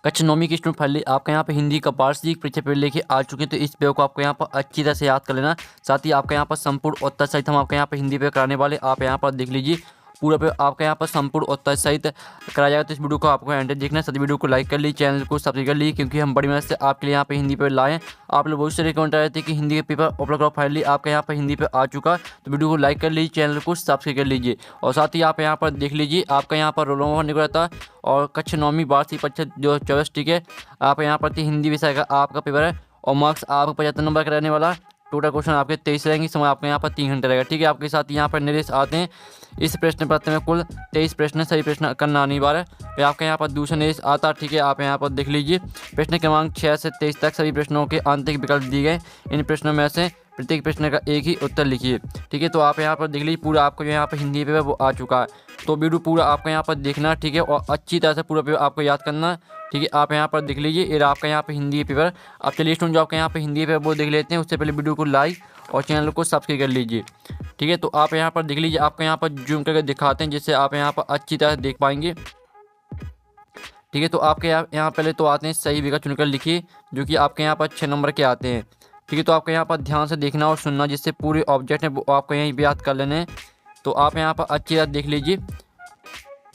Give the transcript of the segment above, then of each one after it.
कक्षा नौवीं की स्टूडेंट फाइनली आपका यहाँ पे हिंदी का वार्षिक परीक्षा पेपर लेके आ चुके हैं। तो इस पेपर को आपको यहाँ पर अच्छी तरह से याद कर लेना। साथ ही आपका यहाँ पर संपूर्ण उत्तर सहित हम आपके यहाँ पर हिंदी पेपर कराने वाले, आप यहाँ पर देख लीजिए पूरा पेपर आपका यहाँ पर संपूर्ण उत्तर सहित कराया जाएगा। तो इस वीडियो को आपको एंड तक देखना है। सभी वीडियो को लाइक कर लीजिए, चैनल को सब्सक्राइब कर लीजिए, क्योंकि हम बड़ी मेहनत से आपके लिए यहाँ पे हिंदी पेपर लाएँ। आप लोग बहुत सारे कमेंट आए थे कि हिंदी के पेपर अपलोड करो, फाइनली आपका यहाँ पर हिंदी पेपर आ चुका। तो वीडियो को लाइक कर लीजिए, चैनल को सब्सक्राइब कर लीजिए और साथ ही आप यहाँ पर देख लीजिए आपका यहाँ पर रोल नंबर निकल आता है और कक्षा नौवीं वार्षिक परीक्षा 2024, ठीक है। आप यहाँ पर हिंदी विषय का आपका पेपर है और मार्क्स आपको 75 नंबर का रहने वाला। टोटल क्वेश्चन आपके 23 रहेंगे, समय आपके यहाँ पर 3 घंटे रहेगा, ठीक है। आपके साथ यहाँ पर निर्देश आते हैं। इस प्रश्न पत्र में कुल 23 प्रश्न, सही प्रश्न करना अनिवार्य है। फिर आपके यहाँ पर दूसरा निर्देश आता है, ठीक है। आप यहाँ पर देख लीजिए प्रश्न क्रमांक 6 से 23 तक सभी प्रश्नों के आंतरिक विकल्प दिए गए। इन प्रश्नों में से प्रत्येक प्रश्न का एक ही उत्तर लिखिए, ठीक है। तो आप यहाँ पर देख लीजिए पूरा आपको जो यहाँ पर हिंदी पेपर वो आ चुका है। तो वीडियो पूरा आपको यहाँ पर देखना, ठीक है, और अच्छी तरह से पूरा पेपर आपको याद करना है, ठीक है। आप यहाँ पर देख लीजिए ये आपका यहाँ पर हिंदी पेपर। अब चलिए स्टूडेंट जो आपका यहाँ पर हिंदी पेपर वो देख लेते हैं। उससे पहले वीडियो को लाइक और चैनल को सब्सक्राइब कर लीजिए, ठीक है। तो आप यहाँ पर देख लीजिए आपको यहाँ पर जूम करके दिखाते हैं, जिससे आप यहाँ पर अच्छी तरह देख पाएंगे, ठीक है। तो आपके यहाँ पहले तो आते हैं सही विकल्प चुनकर लिखिए, जो कि आपके यहाँ पर 6 नंबर के आते हैं, ठीक है। तो आपको यहाँ पर ध्यान से देखना और सुनना, जिससे पूरे ऑब्जेक्ट है वो आपको यहीं याद कर लेने हैं। तो आप यहाँ पर अच्छी तरह देख लीजिए,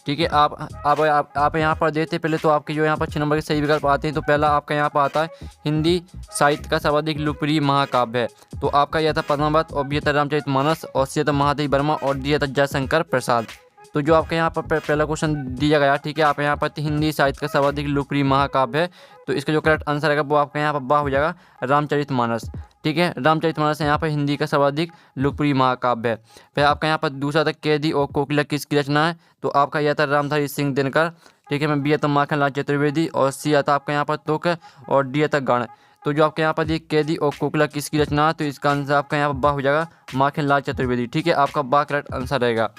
ठीक है। आप यहाँ पर देते पहले तो आपके जो यहाँ पर 6 नंबर के सही विकल्प आते हैं। तो पहला आपका यहाँ पर आता है हिंदी साहित्य का सर्वाधिक लोकप्रिय महाकाव्य है। तो आपका यह था पद्मावत और बी था रामचरितमानस और सी था महादेवी वर्मा और डी था जयशंकर प्रसाद। तो जो आपके यहाँ पर पहला क्वेश्चन दिया गया, ठीक है, आप यहाँ पर हिंदी साहित्य का सर्वाधिक लोकप्रिय महाकाव्य है। तो इसका जो करेक्ट आंसर है वो आपका यहाँ पर बा हो जाएगा रामचरितमानस, ठीक है। रामचरितमानस यहाँ पर हिंदी का सर्वाधिक लोकप्रिय महाकाव्य है। फिर आपका यहाँ पर दूसरा था कैदी और कोकिला किसकी रचना है। तो आपका यह था रामधारी सिंह दिनकर, ठीक है। मैं बी था माखनलाल चतुर्वेदी और सी आता आपका यहाँ पर तुक और डी था गण। तो जो आपके यहाँ पर ये कैदी और कोकिला किसकी रचना है, तो इसका आंसर आपका यहाँ पर बा हो जाएगा माखनलाल चतुर्वेदी, ठीक है। आपका बा करेक्ट आंसर रहेगा।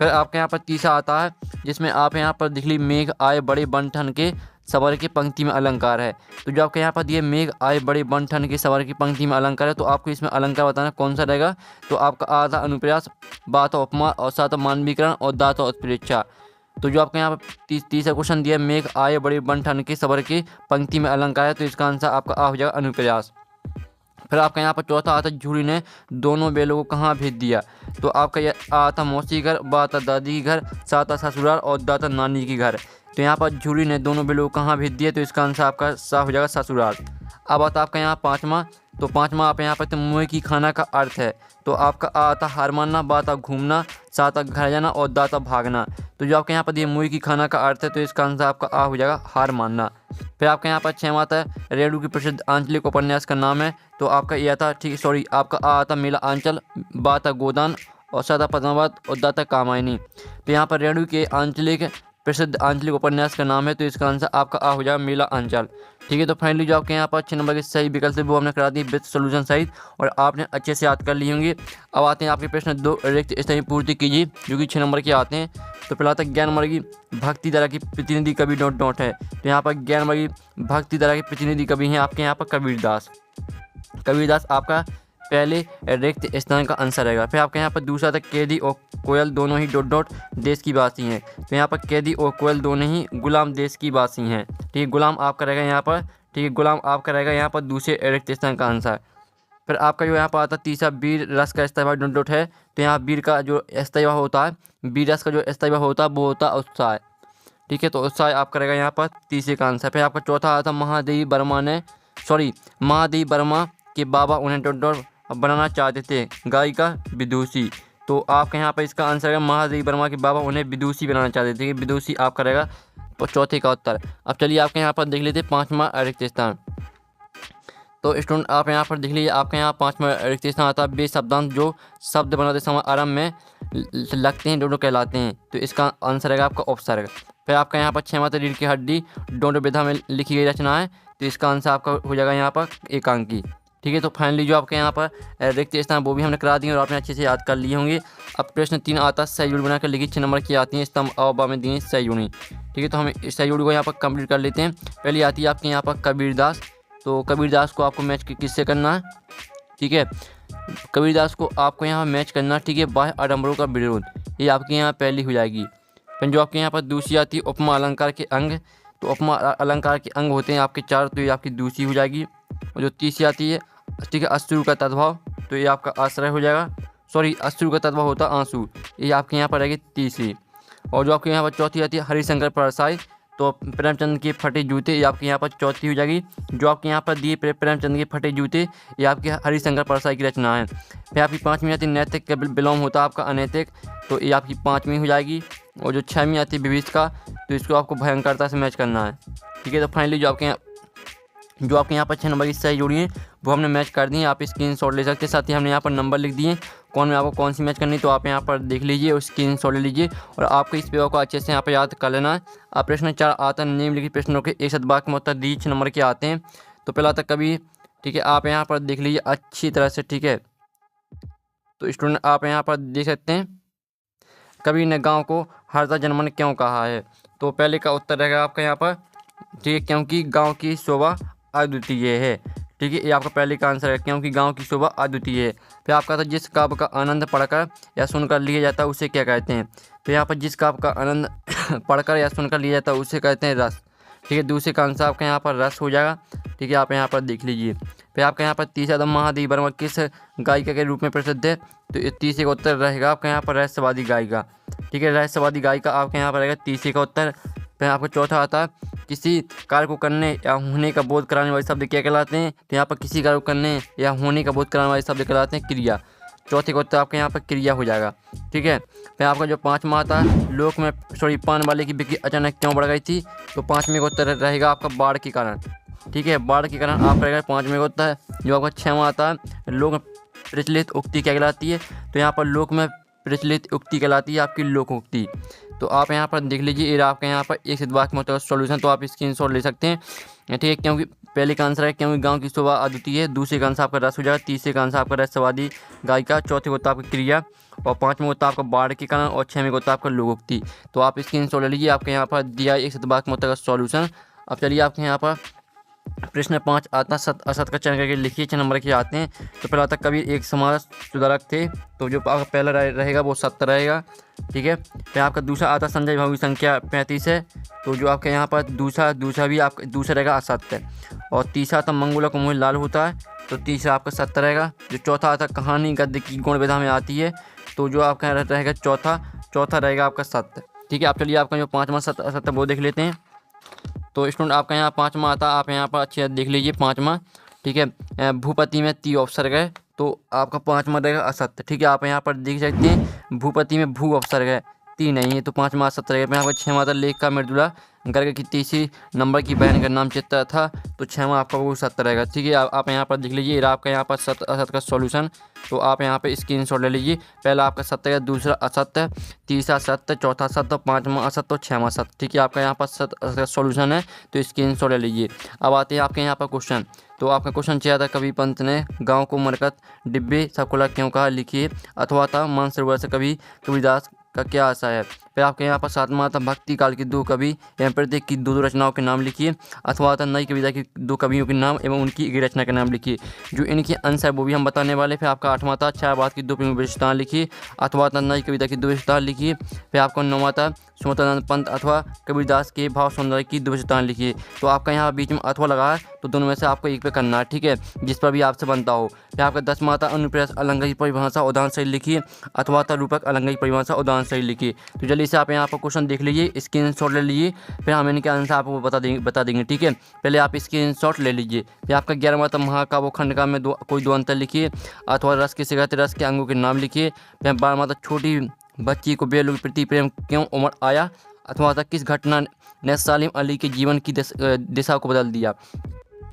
फिर आपके यहाँ पर तीसरा आता है, जिसमें आप यहाँ पर दिख ली मेघ आए बड़े बन के सवर की पंक्ति में अलंकार है। तो जो आपके यहाँ पर दिए मेघ आए बड़े बन के सवर की पंक्ति में अलंकार है, तो आपको इसमें अलंकार बताना कौन सा रहेगा। तो आपका आ था अनुप्रास, बा था उपमा और सा था मानवीकरण और दा था उत्प्रेक्षा। तो जो आपके यहाँ पर तीसरा क्वेश्चन दिया मेघ आए बड़े बन के सवर की पंक्ति में अलंकार है, तो इसका आंसर आपका आ हो जाएगा अनुप्रयास। फिर आपका यहाँ पर चौथा आता झूरी ने दोनों बेलों को कहाँ भेज दिया। तो आपका यह आ था मौसी घर, बा था दादी के घर, सा था ससुराल और दा था नानी के घर। तो यहाँ पर झूरी ने दोनों बेलों को कहाँ भेज दिया, तो इसका आंसर आपका सा हो जाएगा ससुराल। अब आता आपका यहाँ पाँचवा। तो पाँचवा आप यहाँ पर तो मुँह की खाना का अर्थ है। तो आपका आ था हार मानना, बा था घूमना, सा था घर जाना और दा था भागना। तो जो आपके यहाँ पर ये मुँह की खाना का अर्थ है, तो इसका आंसर आपका आ हो जाएगा हार मानना। फिर आपके यहाँ पर 6वां आता है रेणु की प्रसिद्ध आंचलिक उपन्यास का नाम है। तो आपका यह था, ठीक, सॉरी, आपका आ था मेला आंचल, बा था गोदान और सा था पद्मावत और दा था कामायनी। तो यहाँ पर रेणु के आंचलिक प्रसिद्ध आंचलिक उपन्यास का नाम है, तो इसका आंसर आपका आ हो जाएगा मेला आंचल, ठीक है। तो फाइनली जो आपके यहाँ पर 6 नंबर के सही विकल्प वो हमने करा दी विद सोल्यूशन सहित और आपने अच्छे से याद कर लिए होंगे। अब आते हैं आपके प्रश्न 2 रिक्त स्थायी पूर्ति कीजिए, जो कि 6 नंबर के आते हैं। तो पहला तक ज्ञान वर्गी भक्ति धारा की प्रतिनिधि कवि डॉट है। तो यहाँ पर ज्ञान वर्गी भक्ति धारा के प्रतिनिधि कवि हैं आपके यहाँ पर कबीरदास। कबीरदास आपका पहले रिक्त स्थान का आंसर रहेगा। फिर आपके यहाँ पर दूसरा था कैदी और कोयल दोनों ही डॉट देश की वासी हैं। तो यहाँ पर कैदी और कोयल दोनों ही गुलाम देश की वासी हैं, ठीक है। गुलाम आपका रहेगा यहाँ पर, ठीक है, गुलाम आपका रहेगा यहाँ पर दूसरे रिक्त स्थान का आंसर। फिर आपका जो यहाँ पर आता तीसरा वीर रस का स्थायी डॉट है। तो यहाँ वीर का जो स्थायी होता है, वीर रस का जो स्थायी होता है वो होता है उत्साह, ठीक है। तो उत्साह आपका रहेगा यहाँ पर तीसरे का आंसर। फिर आपका चौथा आता महादेवी वर्मा के बाबा उन्हें डॉट बनाना चाहते थे गायिका विदुषी। तो आपके यहाँ पर इसका आंसर है महादेवी वर्मा के बाबा उन्हें विदुषी बनाना चाहते थे। विदुषी आपका रहेगा चौथे का उत्तर। अब चलिए आपके यहाँ पर देख लेते 5वां रिक्त स्थान। तो स्टूडेंट आप यहाँ पर देख लीजिए आपके यहाँ 5वां रिक्त स्थान आता है बे शब्दांत जो शब्द बनाते समय आरंभ में लगते हैं डोडो कहलाते हैं। तो इसका आंसर रहेगा आपका उपसर्ग। फिर आपका यहाँ पर 6वां रीढ़ की हड्डी डोडो विधा में लिखी गई रचना है। तो इसका आंसर आपका हो जाएगा यहाँ पर एकांकी, ठीक है। तो फाइनली जो आपके यहाँ पर रिक्त स्थान वो भी हमने करा दिए और आपने अच्छे से याद कर लिए होंगे। अब प्रश्न 3 आता है सही जोड़ी बनाकर लिखी 6 नंबर की आती हैं स्तंभ अवबा में दी सही जोड़ी, ठीक है। तो हम इस सही जोड़ी को यहाँ पर कंप्लीट कर लेते हैं। पहली आती है आपके यहाँ पर कबीरदास। तो कबीरदास को आपको मैच किससे करना है, ठीक है। कबीरदास को आपको यहाँ मैच करना, ठीक है, बाह्य आडंबरों का विरोध, ये आपके यहाँ पहली हो जाएगी। फिर जो आपके यहाँ पर दूसरी आती है उपमा अलंकार के अंग। तो उपमा अलंकार के अंग होते हैं आपके 4, तो ये आपकी दूसरी हो जाएगी। और जो तीसरी आती है, ठीक है, अश्रु का तद्भाव, तो ये आपका आश्रय हो जाएगा। सॉरी, अश्रु का तद्भाव होता आंसू, ये आपके यहाँ पर रहेगी तीसरी। और जो आपके यहाँ पर चौथी आती है हरिशंकर परसाई, तो प्रेमचंद के फटे जूते, ये आपके यहाँ पर चौथी हो जाएगी। जो आपके यहाँ पर दिए प्रेमचंद के फटे जूते, ये आपके हरिशंकर परसाई की रचना है। फिर आपकी पाँचवीं आती है नैतिक का विलोम होता आपका अनैतिक, तो ये आपकी पाँचवीं हो जाएगी। और जो छठवीं आती है विभीषिका, तो इसको आपको भयंकरता से मैच करना है। ठीक है, तो फाइनली जो आपके यहाँ पर 6 नंबर की सही जोड़ी है वो हमने मैच कर दी है। आप स्क्रीनशॉट ले सकते हैं, साथ ही हमने यहाँ पर नंबर लिख दिए कौन में आपको कौन सी मैच करनी, तो आप यहाँ पर देख लीजिए और स्क्रीनशॉट ले लीजिए। और आपको इस पेपर को अच्छे से यहाँ पर याद कर लेना है। आप प्रश्न 4 आता है, निम्नलिखित प्रश्नों के एक शतवाक्य में उत्तर दीजिए। 6 नंबर के आते हैं, तो पहला तक कभी, ठीक है, आप यहाँ पर देख लीजिए अच्छी तरह से। ठीक है, तो स्टूडेंट आप यहाँ पर देख सकते हैं, कवि ने गाँव को हरदा जनमन क्यों कहा है, तो पहले का उत्तर रहेगा आपका यहाँ पर, ठीक है, क्योंकि गाँव की शोभा अद्वितीय है। ठीक है, ये आपका पहले का आंसर है, क्योंकि गांव की शोभा अद्वितीय है। फिर आपका था जिस काव्य का आनंद पढ़कर या सुनकर लिया जाता है उसे क्या कहते हैं, तो यहाँ पर जिस काव्य का आनंद पढ़कर या सुनकर लिया जाता है उसे कहते हैं रस। ठीक है, दूसरे का आंसर आपका यहाँ पर रस हो जाएगा। ठीक है, आप यहाँ पर देख लीजिए। फिर आपका यहाँ पर तीसरा दम महादेवी वर्मा किस गायिका के रूप में प्रसिद्ध है, तो ये तीसरे का उत्तर रहेगा आपका यहाँ पर रहस्यवादी गायिका। ठीक है, रहस्यवादी गायिका आपके यहाँ पर रहेगा तीसरे का उत्तर। फिर आपका चौथा आता है किसी कार्य को करने या होने का बोध कराने वाले शब्द क्या कहलाते हैं, तो यहाँ पर किसी कार्य को करने या होने का बोध कराने वाले शब्द कहलाते हैं क्रिया। चौथे का उत्तर आपके यहाँ पर क्रिया हो जाएगा। ठीक है, फिर आपका जो पाँचवा आता है लोक में पान वाले की बिक्री अचानक क्यों बढ़ गई थी, तो पाँचवें का उत्तर रहेगा आपका बाढ़ के कारण। ठीक है, बाढ़ के कारण आप रहेगा पाँचवें का उत्तर। जो आपका छठवां आता है लोक प्रचलित उक्ति क्या कहलाती है, तो यहाँ पर लोक में प्रचलित उक्ति कहलाती है आपकी लोक उक्ति। तो आप यहाँ पर देख लीजिए, ये आपके यहाँ पर एक शतवाक्य में होता है सॉल्यूशन, तो आप स्क्रीनशॉट ले सकते हैं। ठीक है, क्योंकि पहले का आंसर है क्योंकि गांव की शोभा अद्वितीय है, दूसरे का आंसर आपका रस हो जाएगा, तीसरे का आंसर आपका रहस्यवादी गायिका, चौथे होता है आपकी क्रिया, और पाँचवें होता है आपका बाढ़ के कारण, और छठवें होता है आपका लोकोक्ति। तो आप स्क्रीनशॉट ले लीजिए, आपके यहाँ पर दिया एक शतवाक्य में होता है सॉल्यूशन। अब चलिए आपके यहाँ पर प्रश्न 5 आता सत असत का चयन करके लिखिए। 6 नंबर के आते हैं, तो पहला आता कबीर एक समाज सुधारक थे, तो जो आपका पहला रहेगा वो सत्य रहेगा। ठीक है, फिर आपका दूसरा आता संजय भावी संख्या 35 है, तो जो आपके यहाँ पर दूसरा भी आपका दूसरा रहेगा असत्य। और तीसरा आता मंगोला को मुँह लाल होता है, तो तीसरा आपका सत्य रहेगा। जो चौथा आता कहानी गद्य की गुण विधा में आती है, तो जो आपका रहेगा चौथा रहेगा आपका सत्य। ठीक है, आप चलिए आपका जो पाँचवा सत्य असत्य वो देख लेते हैं। तो स्टूडेंट आपका यहाँ पाँचवा आता है, आप यहाँ पर अच्छे देख लीजिए पाँचवा। ठीक है, भूपति में ती उपसर्ग है, तो आपका पाँचवा रहेगा असत्य। ठीक है, आप यहाँ पर देख सकते हैं भूपति में भू उपसर्ग है, ती नहीं है, तो पाँचवा असत्य रहेगा। यहाँ पर छठवां आता लेख का मृदुला गर्ग की तीसरी नंबर की बहन का नाम चित्रा था, तो छठवां आपका वो सत्य रहेगा। ठीक है, आप यहाँ पर देख लीजिए, आपका यहाँ पर सत्य असत्य का सॉल्यूशन, तो आप यहाँ पे स्क्रीनशॉट ले लीजिए। पहला आपका सत्य है, दूसरा असत्य, तीसरा सत्य, चौथा सत्य, पाँचवा असत्य और छठवां सत्य। ठीक है, आपका यहाँ पर सत्य असत्य का सॉल्यूशन है, तो स्क्रीनशॉट ले लीजिए। अब आते हैं आपके यहाँ पर क्वेश्चन, तो आपका क्वेश्चन चाहिए था कवि पंत ने गाँव को मरकत डिब्बे सबकुला क्यों कहा, लिखिए। अथवा था मानसरोवर से कबीरदास का क्या आशा है। फिर आपके यहाँ पर सातवां था भक्ति काल की दो कवि एवं प्रत्येक की दो रचनाओं के नाम लिखिए। अथवा था नई कविता की दो कवियों के नाम एवं उनकी एक रचना के नाम लिखिए। जो इनके अंश है वो भी हम बताने वाले। फिर आपका आठवां था छायावाद की दो प्रमुख विशेषताएं लिखिए। अथवा था नई कविता की दो विशेषताएं लिखिए। फिर आपका नौवां था सुमतानंद पंत अथवा कबीरदास के भाव सौंदर्य की दो विशेषताएं लिखिए। तो आपका यहाँ बीच में अथवा लगा है, तो दोनों में से आपको एक पे करना है, ठीक है, जिस पर भी आपसे बनता हो। फिर आपका 10वां था अनुप्रास अलंकार की परिभाषा उदाहरण सही लिखिए। अथवा था रूपक अलंकार की परिभाषा उदाहरण सही लिखिए। तो जल्दी से आप यहाँ पर क्वेश्चन देख लीजिए, स्क्रीनशॉट ले लीजिए, फिर हम इनके आंसर आपको बता देंगे, ठीक है। पहले आप स्क्रीनशॉट ले लीजिए। फिर आपका 11वां था महाकाव्य खंडका में कोई दो अंतर लिखिए। अथवा रस के सिखाते रस के अंगों के नाम लिखिए। फिर 12वां था छोटी बच्ची को बेलू प्रति प्रेम क्यों उमड़ आया। अथवा था किस घटना ने सालिम अली के जीवन की दिशा को बदल दिया।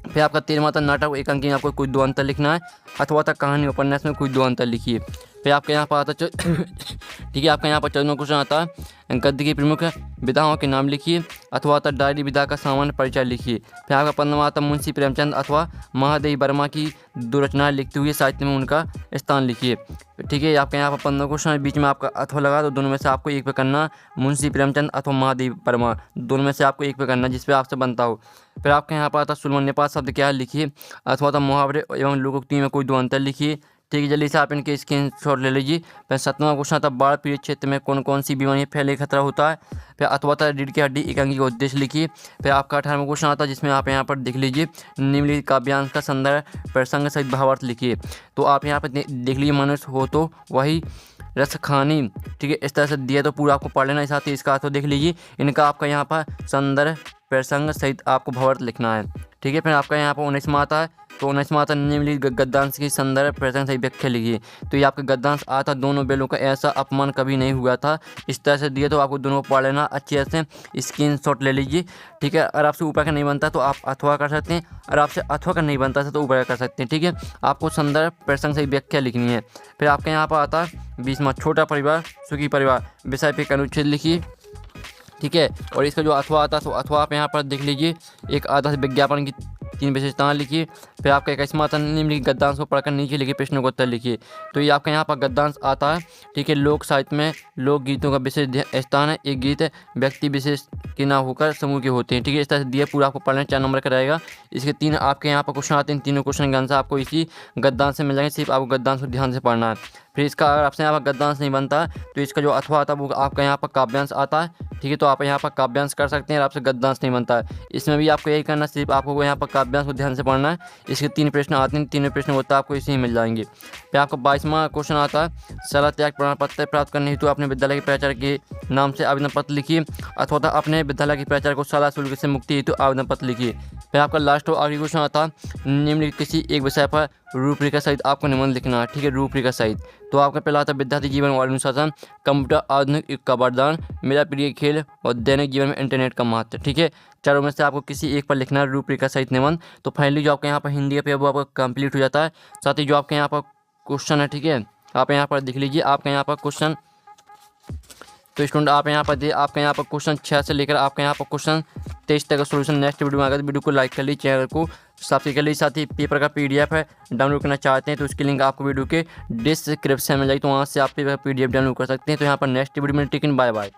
फिर आपका 13वां था नाटक एकांकी में आपको कोई दो अंतर लिखना है। अथवा था कहानी उपन्यास में कोई दो अंतर लिखिए। फिर आपके यहाँ पर आता ठीक है, आपका यहाँ पर 14वां क्वेश्चन आता है गद्य की प्रमुख विधाओं के नाम लिखिए। अथवा था डायरी विधा का सामान्य परिचय लिखिए। फिर आपका 15वां आता मुंशी प्रेमचंद अथवा महादेवी वर्मा की दो रचनाएं लिखते हुए साहित्य में उनका स्थान लिखिए, ठीक है। आपके यहाँ पर 15 क्वेश्चन बीच में आपका अथवा लगा, तो दोनों में से आपको एक पे करना, मुंशी प्रेमचंद अथवा महादेवी वर्मा, दोनों में से आपको एक पे करना जिस पे आपसे बनता हो। फिर आपके यहाँ पर आता सुलमन नेपाल शब्द क्या है लिखिए। अथवा था मुहावरे एवं लोकोक्ति में कोई दो अंतर लिखिए, ठीक है, जल्दी से आप इनके स्क्रीनशॉट ले लीजिए। फिर 7वां क्वेश्चन आता है बाढ़ पीड़ित क्षेत्र में कौन कौन सी बीमारी फैलने का खतरा होता है। फिर अथवा रीढ़ की हड्डी एकांगी का उद्देश्य लिखिए। फिर आपका 18वां क्वेश्चन आता है जिसमें आप यहाँ पर देख लीजिए निम्नलिखित काव्यांश का संदर्भ प्रसंग सहित भावार्थ लिखिए। तो आप यहाँ पर देख लीजिए मनुष्य हो तो वही रस खानी, ठीक है, इस तरह से दिया तो पूरा आपको पढ़ लेना। इस साथ ही इसका अर्थ देख लीजिए, इनका आपका यहाँ पर संदर्भ प्रसंग सहित आपको भावार्थ लिखना है। ठीक है, फिर आपका यहाँ पर 19वां आता है, तो 19वां आता निम्नलिखित गद्यांश की संदर्भ प्रसंग सहित व्याख्या लिखिए। तो ये आपका गद्यांश आता दोनों बैलों का ऐसा अपमान कभी नहीं हुआ था, इस तरह से दिए तो आपको दोनों को पढ़ लेना। अच्छे से स्क्रीनशॉट ले लीजिए। ठीक है, अगर आपसे ऊपर का नहीं बनता तो आप अथवा कर सकते हैं, और आपसे अथवा का नहीं बनता तो ऊपर कर सकते हैं। ठीक है, आपको संदर्भ प्रसंग सहित व्याख्या लिखनी है। फिर आपके यहाँ पर आता है 20वां छोटा परिवार सुखी परिवार, विषय पे एक अनुच्छेद लिखिए। ठीक है, और इसका जो अथवा आता है तो अथवा आप यहाँ पर देख लीजिए एक आदर्श विज्ञापन की 3 विशेषताएं लिखिए। फिर आपका 21वां आता है निम्नलिखित गद्यांश को पढ़कर नीचे लिखिए प्रश्नों का उत्तर लिखिए। तो ये आपका यहाँ पर गद्यांश आता है। ठीक है, लोक साहित्य में लोकगीतों का विशेष स्थान है। एक गीत व्यक्ति विशेष के ना होकर समूह के होते हैं। ठीक है, इस तरह से दिया पूरा आपको पढ़ना 4 नंबर का रहेगा। इसके 3 आपके यहाँ पर क्वेश्चन आते हैं, तीनों क्वेश्चन के आंसर आपको इसी गद्यांश से मिल जाएंगे, सिर्फ आपको गद्यांश को ध्यान से पढ़ना है। फिर इसका अगर आपसे यहाँ पर गद्यांश नहीं बनता तो इसका जो अथवा आता है वो आपका यहाँ पर काव्यांश आता है। ठीक है, तो आप यहाँ पर काव्यांश कर सकते हैं। आपसे गद्यांश नहीं बनता है, इसमें भी आपको यही करना, सिर्फ आपको यहाँ पर काव्यांश को ध्यान से पढ़ना है। इसके 3 प्रश्न आते हैं, तीनों प्रश्न होता है आपको इसी में मिल जाएंगे। फिर आपका 22वां क्वेश्चन आता है शाला त्याग प्रमाण पत्र प्राप्त करने हेतु अपने विद्यालय के प्राचार्य के नाम से आवेदन पत्र लिखिए, अथवा अपने विद्यालय के प्राचार्य को शाला शुल्क से मुक्ति हेतु आवेदन पत्र लिखिए। फिर आपका लास्ट और आखिरी क्वेश्चन आता है निम्नलिखित किसी एक विषय पर रूपरेखा सहित आपको निबंध लिखना है। ठीक है, रूपरेखा सहित। तो आपका पहला आता है विद्यार्थी जीवन और अनुशासन, कंप्यूटर आधुनिक युग का वरदान, मेरा प्रिय खेल और दैनिक जीवन में इंटरनेट का महत्व। ठीक है, चारों में से आपको किसी एक पर लिखना है रूपरेखा सहित निबंध। तो फाइनली जो आपके यहाँ पर हिंदी का पेपर वो आपका कंप्लीट हो जाता है। साथ ही जो आपके यहाँ पर क्वेश्चन है, ठीक है, आप यहाँ पर देख लीजिए आपके यहाँ पर क्वेश्चन। तो स्टूडेंट आप यहाँ पर आपके यहाँ पर क्वेश्चन 6 से लेकर आपके यहाँ पर क्वेश्चन 23 तक का सोल्यूशन नेक्स्ट वीडियो में आएगा। तो वीडियो को लाइक कर लीजिए, चैनल को सब्सक्राइब कर लीजिए। साथ ही पेपर का PDF है डाउनलोड करना चाहते हैं तो उसकी लिंक आपको वीडियो के डिस्क्रिप्शन में जाएगी, तो वहाँ से आप PDF डाउनलोड कर सकते हैं। तो यहाँ पर नेक्स्ट वीडियो में टिकन बाय बाय।